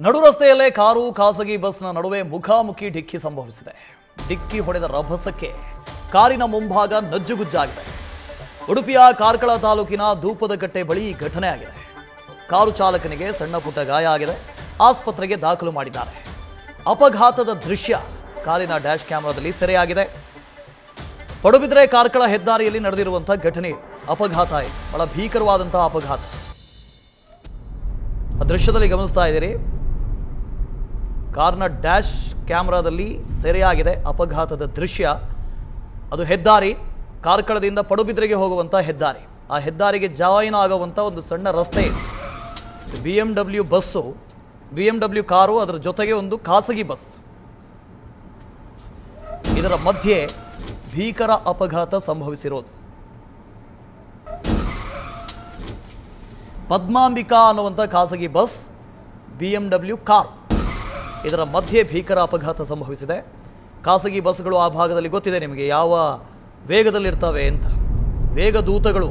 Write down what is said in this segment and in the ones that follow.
ನಡು ರಸ್ತೆಯಲ್ಲೇ ಕಾರು ಖಾಸಗಿ ಬಸ್ನ ನಡುವೆ ಮುಖಾಮುಖಿ ಡಿಕ್ಕಿ ಸಂಭವಿಸಿದೆ. ಡಿಕ್ಕಿ ಹೊಡೆದ ರಭಸಕ್ಕೆ ಕಾರಿನ ಮುಂಭಾಗ ನಜ್ಜುಗುಜ್ಜಾಗಿದೆ. ಉಡುಪಿಯ ಕಾರ್ಕಳ ತಾಲೂಕಿನ ಧೂಪದಕಟ್ಟೆ ಬಳಿ ಈ ಘಟನೆ ಆಗಿದೆ. ಕಾರು ಚಾಲಕನಿಗೆ ಸಣ್ಣ ಪುಟ್ಟ ಗಾಯ ಆಗಿದೆ. ಆಸ್ಪತ್ರೆಗೆ ದಾಖಲು ಮಾಡಿದ್ದಾರೆ. ಅಪಘಾತದ ದೃಶ್ಯ ಕಾರಿನ ಡ್ಯಾಶ್ ಕ್ಯಾಮೆರಾದಲ್ಲಿ ಸೆರೆಯಾಗಿದೆ. ಪಡುಬಿದ್ರೆ ಕಾರ್ಕಳ ಹೆದ್ದಾರಿಯಲ್ಲಿ ನಡೆದಿರುವಂತಹ ಘಟನೆ ಅಪಘಾತ ಆಯಿತು. ಬಹಳ ಭೀಕರವಾದಂತಹ ಅಪಘಾತ ಆ ದೃಶ್ಯದಲ್ಲಿ ಗಮನಿಸ್ತಾ ಇದ್ದೀರಿ. ಕಾರ್ನ ಡ್ಯಾಶ್ ಕ್ಯಾಮೆರಾದಲ್ಲಿ ಸೆರೆಯಾಗಿದೆ ಅಪಘಾತದ ದೃಶ್ಯ. ಅದು ಹೆದ್ದಾರಿ, ಕಾರ್ಕಳದಿಂದ ಪಡುಬಿದ್ರೆಗೆ ಹೋಗುವಂಥ ಹೆದ್ದಾರಿ. ಆ ಹೆದ್ದಾರಿಗೆ ಜಾಯಿನ್ ಆಗುವಂಥ ಒಂದು ಸಣ್ಣ ರಸ್ತೆ. BMW ಬಸ್ಸು, BMW ಕಾರು, ಅದರ ಜೊತೆಗೆ ಒಂದು ಖಾಸಗಿ ಬಸ್. ಇದರ ಮಧ್ಯೆ ಭೀಕರ ಅಪಘಾತ ಸಂಭವಿಸಿರೋದು. ಪದ್ಮಾಂಬಿಕಾ ಅನ್ನುವಂಥ ಖಾಸಗಿ ಬಸ್, BMW ಕಾರ್, ಇದರ ಮಧ್ಯೆ ಭೀಕರ ಅಪಘಾತ ಸಂಭವಿಸಿದೆ. ಖಾಸಗಿ ಬಸ್ಗಳು ಆ ಭಾಗದಲ್ಲಿ ಗೊತ್ತಿದೆ ನಿಮಗೆ ಯಾವ ವೇಗದಲ್ಲಿರ್ತವೆ ಅಂತ. ವೇಗದೂತಗಳು,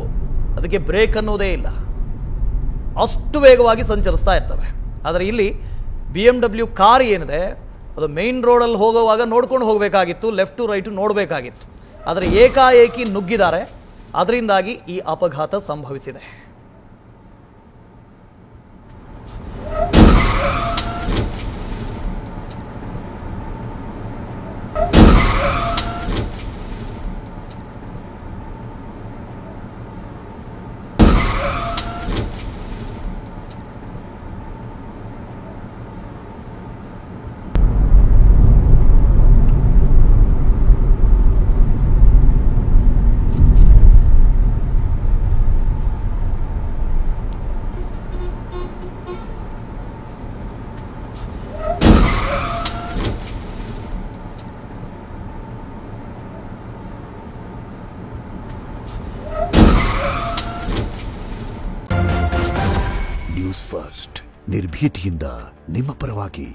ಅದಕ್ಕೆ ಬ್ರೇಕ್ ಅನ್ನೋದೇ ಇಲ್ಲ, ಅಷ್ಟು ವೇಗವಾಗಿ ಸಂಚರಿಸ್ತಾ ಇರ್ತವೆ. ಆದರೆ ಇಲ್ಲಿ BMW ಕಾರ್ ಏನಿದೆ ಅದು ಮೇನ್ ರೋಡಲ್ಲಿ ಹೋಗುವಾಗ ನೋಡ್ಕೊಂಡು ಹೋಗಬೇಕಾಗಿತ್ತು, ಲೆಫ್ಟ್ ಟು ರೈಟು ನೋಡಬೇಕಾಗಿತ್ತು. ಆದರೆ ಏಕಾಏಕಿ ನುಗ್ಗಿದ್ದಾರೆ, ಅದರಿಂದಾಗಿ ಈ ಅಪಘಾತ ಸಂಭವಿಸಿದೆ. ನ್ಯೂಸ್ ಫಸ್ಟ್, ನಿರ್ಭೀತಿಯಿಂದ ನಿಮ್ಮ ಪರವಾಗಿ.